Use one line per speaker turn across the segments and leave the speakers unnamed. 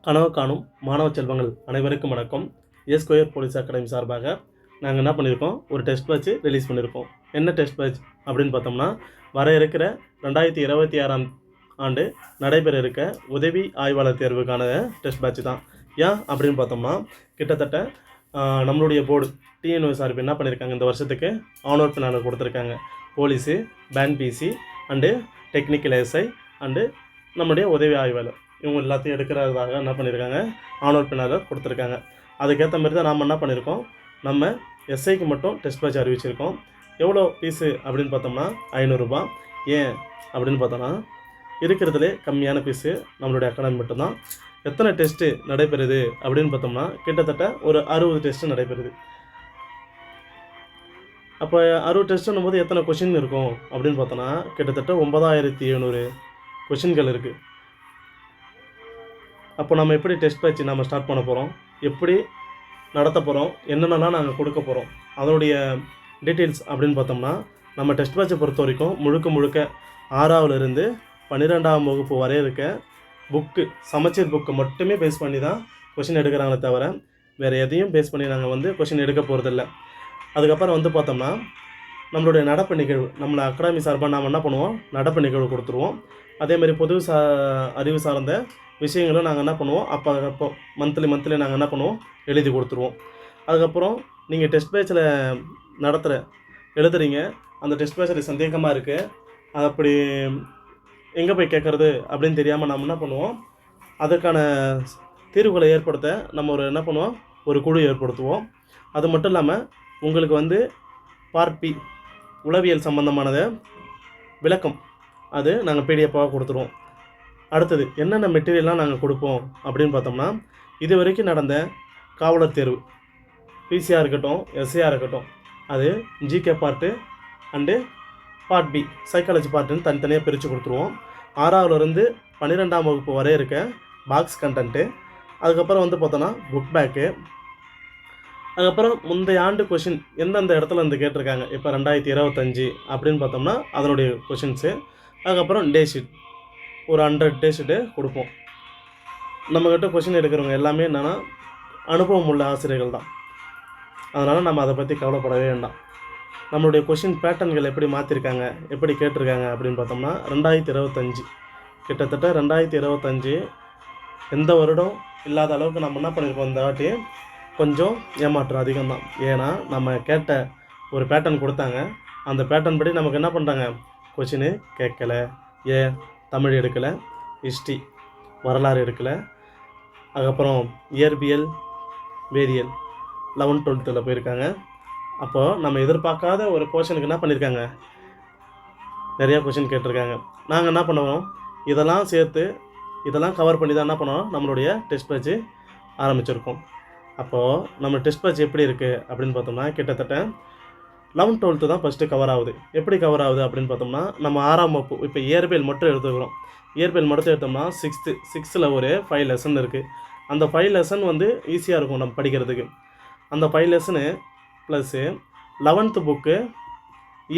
கனவு காணும் மாணவ செல்வங்கள் அனைவருக்கும் வணக்கம். ஸ்கொயர் போலீஸ் அகாடமி சார்பாக நாங்கள் என்ன பண்ணியிருக்கோம், ஒரு டெஸ்ட் பேட்ச் ரிலீஸ் பண்ணியிருக்கோம். என்ன டெஸ்ட் பேட்ச் அப்படின்னு பார்த்தோம்னா, வர இருக்கிற 2026ஆம் ஆண்டு நடைபெற இருக்க உதவி ஆய்வாளர் தேர்வுக்கான டெஸ்ட் பேட்ச் தான். ஏன் அப்படின்னு பார்த்தோம்னா, கிட்டத்தட்ட நம்மளுடைய போர்டு டிஎன்ஓஎஸ்ஆர்பி என்ன பண்ணியிருக்காங்க, இந்த வருஷத்துக்கு ஆனர் பிளானர் கொடுத்துருக்காங்க. போலீஸு, பேன் PC and technical SI and நம்முடைய உதவி ஆய்வாளர் இவங்க எல்லாத்தையும் எடுக்கிறதாக என்ன பண்ணியிருக்காங்க, ஆனர் பிளானர் கொடுத்துருக்காங்க. அதுக்கேற்ற மாதிரி தான் நாம் என்ன பண்ணியிருக்கோம், நம்ம எஸ்ஐக்கு மட்டும் டெஸ்ட் பேட்ச் அறிவிச்சிருக்கோம். எவ்வளோ ஃபீஸு அப்படின்னு பார்த்தோம்னா 500 ரூபா. ஏன் அப்படின்னு பார்த்தோன்னா, இருக்கிறதுலே கம்மியான ஃபீஸு நம்மளுடைய அகாடமி மட்டும்தான். எத்தனை டெஸ்ட்டு நடைபெறுது அப்படின்னு பார்த்தோம்னா, கிட்டத்தட்ட ஒரு 60 டெஸ்ட்டு நடைபெறுது. அப்போ 60 டெஸ்ட்டுன்னும் போது எத்தனை கொஷின் இருக்கும் அப்படின்னு பார்த்தோன்னா, கிட்டத்தட்ட 9700 கொஷின்கள் இருக்குது. அப்போ நம்ம எப்படி டெஸ்ட் பேட்ச் நம்ம ஸ்டார்ட் பண்ண போகிறோம், எப்படி நடத்த போகிறோம், என்னென்னலாம் நாங்கள் கொடுக்க போகிறோம், அதனுடைய டீட்டெயில்ஸ் அப்படின்னு பார்த்தோம்னா, நம்ம டெஸ்ட் பேட்சை பொறுத்த வரைக்கும் முழுக்க 6ஆவதுலேருந்து 12ஆம் வகுப்பு வரை இருக்க புக்கு, சமச்சீர் புக்கு மட்டுமே பேஸ் பண்ணி தான் கொஷின் எடுக்கிறாங்களே தவிர வேறு எதையும் பேஸ் பண்ணி நாங்கள் கொஷின் எடுக்க போகிறதில்ல. அதுக்கப்புறம் பார்த்தோம்னா, நம்மளுடைய நடப்பு நிகழ்வு, நம்மளை அகாடமி சார்பாக நாம் என்ன பண்ணுவோம், நடப்பு நிகழ்வு கொடுத்துருவோம். அதேமாதிரி பொது அறிவு சார்ந்த விஷயங்களும் நாங்கள் என்ன பண்ணுவோம், அப்போ மந்த்லி நாங்கள் என்ன பண்ணுவோம், எழுதி கொடுத்துருவோம். அதுக்கப்புறம் நீங்கள் டெஸ்ட் பேட்சில் எழுதுறீங்க, அந்த டெஸ்ட் பேட்சில் சந்தேகமாக இருக்குது, அப்படி எங்கே போய் கேட்குறது அப்படின்னு தெரியாமல் நம்ம என்ன பண்ணுவோம், அதற்கான தீர்வுகளை ஏற்படுத்த நம்ம என்ன பண்ணுவோம், ஒரு குழு ஏற்படுத்துவோம். அது மட்டும் இல்லாமல் உங்களுக்கு பார்ட் பி உளவியல் சம்பந்தமானதை விளக்கம் அது நாங்கள் பிடிஎஃபாக கொடுத்துருவோம். அடுத்தது என்னென்ன மெட்டீரியல்லாம் நாங்கள் கொடுப்போம் அப்படின்னு பார்த்தோம்னா, இது வரைக்கும் நடந்த காவலர் தேர்வு பிசிஆர் இருக்கட்டும், எஸ்ஏஆர் இருக்கட்டும், அது GK part and part B psychology பார்ட்டுன்னு தனித்தனியாக பிரித்து கொடுத்துருவோம். 6ஆவதுலேருந்து 12ஆம் வகுப்பு வரை இருக்க பாக்ஸ் கண்டென்ட்டு, அதுக்கப்புறம் பார்த்தோன்னா புக் பேக்கு, அதுக்கப்புறம் முந்தைய ஆண்டு கொஷின் எந்தெந்த இடத்துல கேட்டிருக்காங்க, இப்போ 2025 அப்படின்னு பார்த்தோம்னா அதனுடைய கொஷின்ஸு, அதுக்கப்புறம் டே ஷீட் ஒரு 100 டே ஷீட்டு கொடுப்போம். நம்மக்கிட்ட கொஷின் எடுக்கிறவங்க எல்லாமே என்னென்னா அனுபவம் உள்ள ஆசிரியர்கள் தான். அதனால் நம்ம அதை பற்றி கவலைப்படவே வேண்டாம். நம்மளுடைய கொஷின் பேட்டர்ன்கள் எப்படி மாற்றிருக்காங்க, எப்படி கேட்டிருக்காங்க அப்படின்னு பார்த்தோம்னா, 2025 கிட்டத்தட்ட 2025 எந்த வருடம் இல்லாத அளவுக்கு நம்ம என்ன பண்ணியிருக்கோம், இந்த வாட்டி கொஞ்சம் ஏமாற்றம் அதிகம்தான். ஏன்னா நம்ம கேட்ட ஒரு பேட்டர்ன் கொடுத்தாங்க, அந்த பேட்டர்ன் படி நமக்கு என்ன பண்ணுறாங்க, கொஷினு கேட்கலை. ஏன் தமிழ் எடுக்கலை, ஹிஸ்ட்ரி வரலாறு எடுக்கலை, அதுக்கப்புறம் இயற்பியல் வேதியியல் 11th 12th போயிருக்காங்க. அப்போது நம்ம எதிர்பார்க்காத ஒரு போர்ஷனுக்கு என்ன பண்ணியிருக்காங்க, நிறையா கொஷின் கேட்டிருக்காங்க. நாங்கள் என்ன பண்ணுவோம், இதெல்லாம் சேர்த்து இதெல்லாம் கவர் பண்ணி தான் என்ன பண்ணுவோம், நம்மளுடைய டெஸ்ட் பேட்ச் ஆரம்பிச்சிருக்கோம். அப்போது நம்ம டெஸ்ட் பேட்ச் எப்படி இருக்குது அப்படின்னு பார்த்தோம்னா, கிட்டத்தட்ட 11th 12th தான் ஃபஸ்ட்டு கவர் ஆகுது. எப்படி கவர் ஆகுது அப்படின்னு பார்த்தோம்னா, நம்ம 6ஆம் வகுப்பு இப்போ இயற்பியல் மட்டும் எடுத்துக்கிறோம். இயற்பியல் மட்டும் எடுத்தோம்னா 6th ஒரு 5 லெசன் இருக்குது. அந்த 5 லெசன் ஈஸியாக இருக்கும் நம்ம படிக்கிறதுக்கு. அந்த 5 லெசனு ப்ளஸ்ஸு 11th புக்கு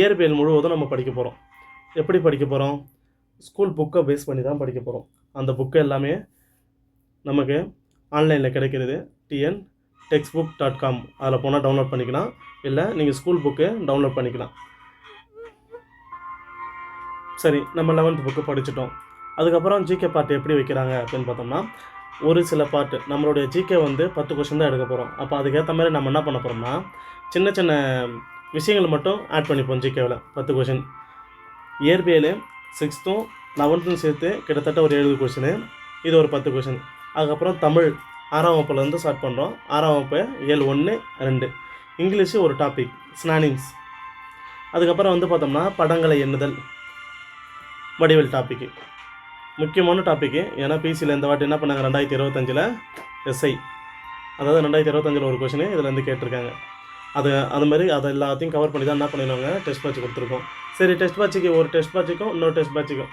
இயற்பியல் முழுவதும் நம்ம படிக்க போகிறோம். எப்படி படிக்க போகிறோம், ஸ்கூல் புக்கை பேஸ் பண்ணி தான் படிக்க போகிறோம். அந்த புக்கு எல்லாமே நமக்கு ஆன்லைனில் கிடைக்கிறது. tntextbook.com அதில் போனால் டவுன்லோட் பண்ணிக்கலாம், இல்லை நீங்கள் ஸ்கூல் புக்கு டவுன்லோட் பண்ணிக்கலாம். சரி, நம்ம 11th புக்கு படிச்சிட்டோம். அதுக்கப்புறம் ஜிகே பார்ட் எப்படி வைக்கிறாங்க அப்படின்னு பார்த்தோம்னா, ஒரு சில பார்ட்டு நம்மளுடைய ஜிகே 10 கொஷின் தான் எடுக்க போகிறோம். அப்போ அதுக்கேற்ற மாதிரி நம்ம என்ன பண்ண போகிறோம்னா, சின்ன சின்ன விஷயங்கள் மட்டும் ஆட் பண்ணிப்போம் ஜிகேவில். 10 கொஷின் இயற்பியல் 6th 11th சேர்த்து கிட்டத்தட்ட ஒரு 70 கொஷின், இது ஒரு 10 கொஷின். அதுக்கப்புறம் தமிழ் 6ஆம் வகுப்புலேருந்து ஸ்டார்ட் பண்ணுறோம். 6ஆம் வகுப்பு இயல் 1, 2. இங்கிலீஷு ஒரு டாபிக் ஸ்னானிங்ஸ். அதுக்கப்புறம் பார்த்தோம்னா படங்களை எண்ணுதல் வடிவல் டாப்பிக்கு முக்கியமான டாப்பிக்கு. ஏன்னா பிசியில் இந்த வாட்டி என்ன பண்ணாங்க, 2025 எஸ்ஐ, அதாவது 2025 ஒரு கொஷின் இதில் கேட்டிருக்காங்க. அது மாதிரி அதை எல்லாத்தையும் கவர் பண்ணி தான் என்ன பண்ணிடுவாங்க, டெஸ்ட் பேட்ச் கொடுத்துருக்கோம். சரி, டெஸ்ட் பேட்சுக்கு ஒரு டெஸ்ட் பேட்சுக்கும் இன்னொரு டெஸ்ட் பேட்சுக்கும்,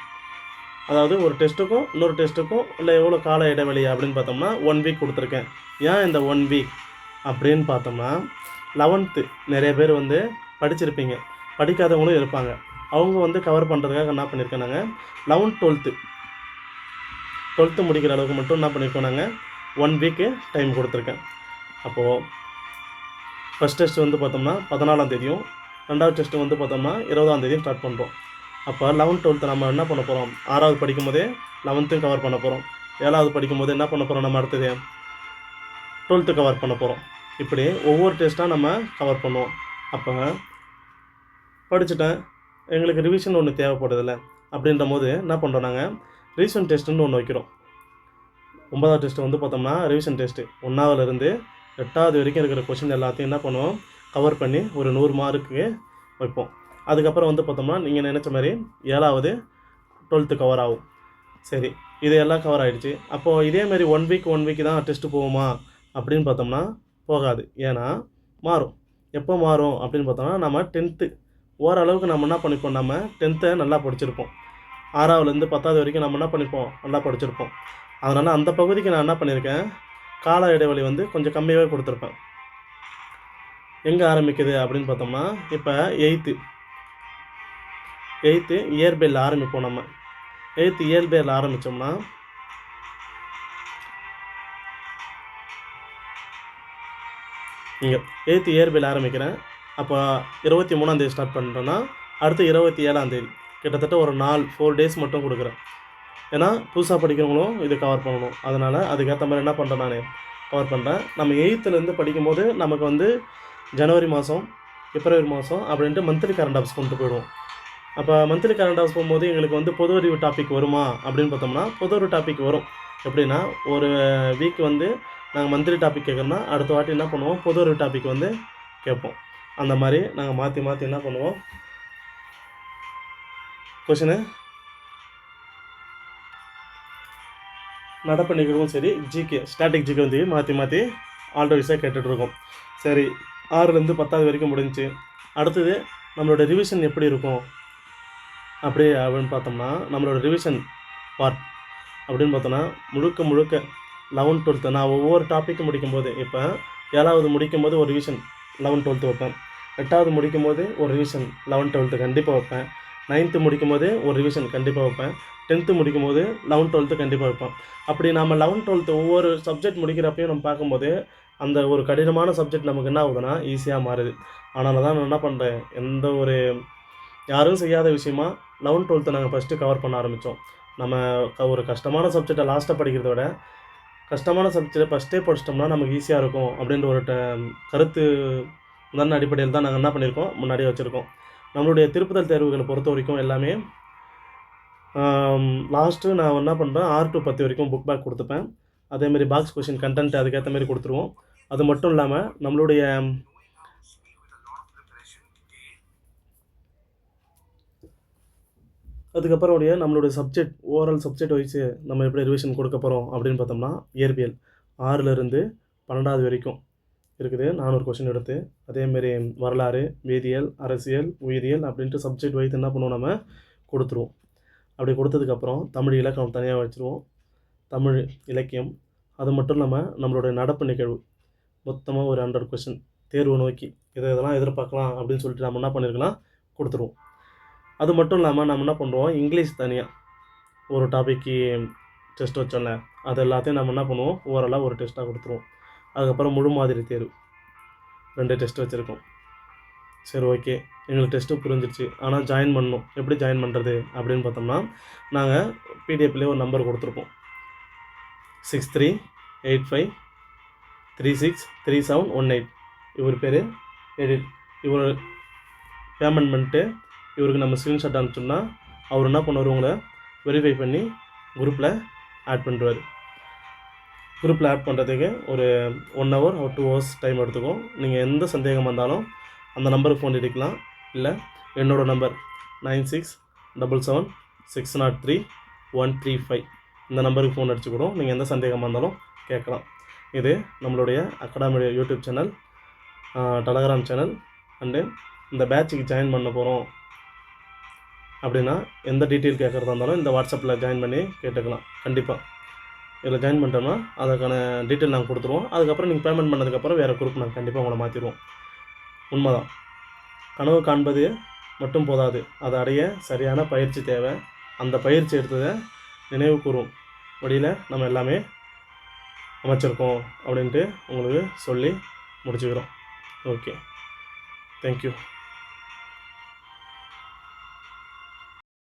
அதாவது ஒரு டெஸ்ட்டுக்கும் இன்னொரு டெஸ்ட்டுக்கும் இல்லை எவ்வளோ கால இடைவெளி அப்படின்னு பார்த்தோம்னா 1 வீக் கொடுத்துருக்கேன். ஏன் இந்த 1 வீக் அப்படின்னு பார்த்தோம்னா, 11th நிறைய பேர் படிச்சிருப்பீங்க, படிக்காதவங்களும் இருப்பாங்க. அவங்க கவர் பண்ணுறதுக்காக என்ன பண்ணியிருக்கேன், நாங்கள் 11th 12th 12th முடிக்கிற அளவுக்கு மட்டும் என்ன பண்ணியிருக்கோம், நாங்கள் 1 வீக்கு டைம் கொடுத்துருக்கேன். அப்போது ஃபஸ்ட் டெஸ்ட் வந்து பார்த்தோம்னா 14ஆம் தேதியும், 2வது டெஸ்ட்டு வந்து பார்த்தோம்னா 20ஆம் தேதியும் ஸ்டார்ட் பண்ணுறோம். அப்போ 11th 12th நம்ம என்ன பண்ண போகிறோம், 6வது படிக்கும் போதே 11th கவர் பண்ண போகிறோம். 7வது படிக்கும் போது என்ன பண்ண போகிறோம், நம்ம அடுத்தது 12th கவர் பண்ண போகிறோம். இப்படி ஒவ்வொரு டெஸ்ட்டாக நம்ம கவர் பண்ணுவோம். அப்போ படிச்சுட்டேன், எங்களுக்கு ரிவிஷன் ஒன்று தேவைப்படுதில்ல அப்படின்ற போது என்ன பண்ணுறோம், நாங்கள் ரிவிஷன் டெஸ்ட்டுன்னு ஒன்று வைக்கிறோம். 9வது டெஸ்ட்டு வந்து பார்த்தோம்னா ரிவிஷன் டெஸ்ட்டு 1ஆவதுலேருந்து 8வது வரைக்கும் இருக்கிற கொஷின் எல்லாத்தையும் என்ன பண்ணுவோம், கவர் பண்ணி ஒரு 100 மார்க்கு வைப்போம். அதுக்கப்புறம் வந்து பார்த்தோம்னா நீங்கள் நினச்ச மாதிரி 7வது 12th கவர் ஆகும். சரி, இது எல்லாம் கவர் ஆகிடுச்சு. அப்போது இதேமாரி 1 வீக் தான் டெஸ்ட்டு போகுமா அப்படின்னு பார்த்தோம்னா போகாது. ஏன்னா மாறும். எப்போ மாறும் அப்படின்னு பார்த்தோம்னா, நம்ம 10th ஓரளவுக்கு நம்ம என்ன பண்ணிப்போம், நம்ம 10th நல்லா படிச்சிருப்போம். 6ஆவதுலேருந்து 10வது வரைக்கும் நம்ம என்ன பண்ணிப்போம், நல்லா படிச்சிருப்போம். அதனால் அந்த பகுதிக்கு நான் என்ன பண்ணியிருக்கேன், கால இடைவெளி வந்து கொஞ்சம் கம்மியாகவே கொடுத்துருப்பேன். எங்கே ஆரம்பிக்குது அப்படின்னு பார்த்தோம்னா, இப்போ 8th இயற்பியலில் ஆரம்பிப்போம். நம்ம 8th இயற்பியலில் ஆரம்பித்தோம்னா இங்கே 8th இயற்பியல் ஆரம்பிக்கிறேன். அப்போ 23ஆம் தேதி ஸ்டார்ட் பண்ணுறேன்னா அடுத்து 27ஆம் தேதி கிட்டத்தட்ட ஒரு 4 டேஸ் மட்டும் கொடுக்குறேன். ஏன்னா புதுசாக படிக்கிறவங்களும் இது கவர் பண்ணணும். அதனால் அதுக்கேற்ற மாதிரி என்ன பண்ணுறேன், நான் கவர் பண்ணுறேன். நம்ம 8th படிக்கும்போது நமக்கு வந்து ஜனவரி மாதம், பிப்ரவரி மாதம் அப்படின்ட்டு மந்த்லி கரண்ட் அஃபேர்ஸ் கொண்டு போயிடுவோம். அப்போ மந்த்லி கரண்ட் அஃபேர்ஸ் போகும்போது எங்களுக்கு வந்து பொது அறிவு டாபிக் வருமா அப்படின்னு பார்த்தோம்னா பொது அறிவு டாபிக் வரும். எப்படின்னா ஒரு வீக் வந்து நாங்கள் மந்த்லி டாபிக் கேட்குறோன்னா அடுத்த வாட்டி என்ன பண்ணுவோம், பொது அறிவு டாபிக் வந்து கேட்போம். அந்த மாதிரி நாங்கள் மாற்றி என்ன பண்ணுவோம், கொஷினு நடப்பு நிகழ்வும் சரி, ஜிகே ஸ்டாட்டிக் ஜிகே வந்து மாற்றி ஆல்ரெடிஸாக கேட்டுட்ருக்கோம். சரி, 6லேருந்து 10வது வரைக்கும் முடிஞ்சிச்சு. அடுத்தது நம்மளோட ரிவிஷன் எப்படி இருக்கும் அப்படின்னு பார்த்தோம்னா, நம்மளோட ரிவிஷன் பார்ட் அப்படின்னு பார்த்தோன்னா முழுக்க 11th 12th நான் ஒவ்வொரு டாப்பிக்கும் முடிக்கும்போது, இப்போ 7வது முடிக்கும்போது ஒரு ரிவிஷன் 11th 12th வைப்பேன். 8வது முடிக்கும்போது ஒரு ரிவிஷன் 11th 12th கண்டிப்பாக வைப்பேன். 9th முடிக்கும்போது ஒரு ரிவிஷன் கண்டிப்பாக வைப்பேன். 10th முடிக்கும்போது 11th 12th கண்டிப்பாக வைப்பேன். அப்படி நம்ம 11th 12th ஒவ்வொரு சப்ஜெக்ட் முடிக்கிறப்பையும் நம்ம பார்க்கும்போது அந்த ஒரு கடினமான சப்ஜெக்ட் நமக்கு என்ன ஆகுதுன்னா ஈஸியாக மாறுது. அதனால தான் நான் என்ன பண்ணுறேன், எந்த ஒரு யாரும் செய்யாத விஷயமா 11th 12th நாங்கள் ஃபஸ்ட்டு கவர் பண்ண ஆரம்பித்தோம். நம்ம ஒரு கஷ்டமான சப்ஜெக்டை லாஸ்ட்டாக படிக்கிறத விட கஷ்டமான சப்ஜெக்டை ஃபஸ்ட்டே படிச்சிட்டோம்னா நமக்கு ஈஸியாக இருக்கும் அப்படின்ற ஒரு கருத்து உதாரண அடிப்படையில் தான் நாங்கள் என்ன பண்ணியிருக்கோம், முன்னாடியே வச்சுருக்கோம். நம்மளுடைய திருப்புதல் தேர்வுகளை பொறுத்த வரைக்கும் எல்லாமே லாஸ்ட்டு நான் என்ன பண்ணுறேன், 6 to 10 வரைக்கும் புக் பேக் கொடுத்துப்பேன். அதேமாரி பாக்ஸ் கொஷின் கண்டென்ட் அதுக்கேற்ற மாதிரி கொடுத்துருவோம். அது மட்டும் இல்லாமல் நம்மளுடைய அதுக்கப்புறம் நம்மளுடைய சப்ஜெக்ட் ஓவரால் சப்ஜெக்ட் வைஸு நம்ம எப்படி ரிவிஷன் கொடுக்க போகிறோம் அப்படின்னு பார்த்தோம்னா, இயற்பியல் 6லேருந்து 12வது வரைக்கும் இருக்குது 400 கொஷின் எடுத்து, அதேமாரி வரலாறு, வேதியியல், அரசியல், உயிரியல் அப்படின்ட்டு சப்ஜெக்ட் வைஸ் என்ன பண்ணுவோம், நம்ம கொடுத்துருவோம். அப்படி கொடுத்ததுக்கப்புறம் தமிழ் இலக்கணம் தனியாக வச்சுருவோம். தமிழ் இலக்கியம் அது மட்டும் இல்லாமல் நம்மளுடைய நடப்பு நிகழ்வு மொத்தமாக ஒரு 100 கொஷின் தேர்வு நோக்கி இதெல்லாம் எதிர்பார்க்கலாம் அப்படின்னு சொல்லிட்டு நம்ம என்ன பண்ணியிருக்கலாம் கொடுத்துருவோம். அது மட்டும் இல்லாமல் நம்ம என்ன பண்ணுறோம், இங்கிலீஷ் தனியாக ஒரு டாபிக்கு டெஸ்ட் வச்சோம்ல, அது எல்லாத்தையும் நம்ம என்ன பண்ணுவோம், ஓவராலாக ஒரு டெஸ்ட்டாக கொடுத்துருவோம். அதுக்கப்புறம் முழு மாதிரி தேர்வு 2 டெஸ்ட் வச்சுருக்கோம். சரி, ஓகே, எங்களுக்கு டெஸ்ட்டு புரிஞ்சிடுச்சு. ஆனால் ஜாயின் பண்ணணும், எப்படி ஜாயின் பண்ணுறது அப்படின்னு பார்த்தோம்னா, நாங்கள் பிடிஎஃப்லேயே ஒரு நம்பர் கொடுத்துருப்போம், 6385363718. இவர் பேர் எடிட். இவர் பேமெண்ட் பண்ணிட்டு இவருக்கு நம்ம ஸ்க்ரீன்ஷாட் அனுப்பிச்சோம்னா அவர் என்ன பண்ணுவார், உங்களை வெரிஃபை பண்ணி குரூப்பில் ஆட் பண்ணுறாரு. குரூப்பில் ஆட் பண்ணுறதுக்கு ஒரு 1 hour or 2 hours டைம் எடுத்துக்கும். நீங்கள் எந்த சந்தேகமாக இருந்தாலும் அந்த நம்பருக்கு ஃபோன் அடிக்கலாம். இல்லை என்னோடய நம்பர் 9677603135 இந்த நம்பருக்கு ஃபோன் அடிச்சுக்கூடும் நீங்கள் எந்த சந்தேகமாக இருந்தாலும் கேட்கலாம். இது நம்மளுடைய academy YouTube channel, Telegram channel. And இந்த பேட்சுக்கு ஜாயின் பண்ண போகிறோம் அப்படின்னா எந்த டீட்டெயில் கேட்குறதா இருந்தாலும் இந்த வாட்ஸ்அப்பில் ஜாயின் பண்ணி கேட்டுக்கலாம். கண்டிப்பாக இதில் ஜாயின் பண்ணிட்டோம்னா அதுக்கான டீட்டெயில் நாங்கள் கொடுத்துருவோம். அதுக்கப்புறம் நீங்கள் பேமெண்ட் பண்ணதுக்கப்புறம் வேறு குரூப் நாங்கள் கண்டிப்பாக உங்களை மாற்றிடுவோம். உண்மைதான், கனவு காண்பது மட்டும் போதாது, அதை அடைய சரியான பயிற்சி தேவை. அந்த பயிற்சி எடுத்ததை நினைவு கூறும் வழியில் நம்ம எல்லாமே அமைச்சிருக்கோம் அப்படின்ட்டு உங்களுக்கு சொல்லி முடிச்சுக்கிறோம். Okay, thank you.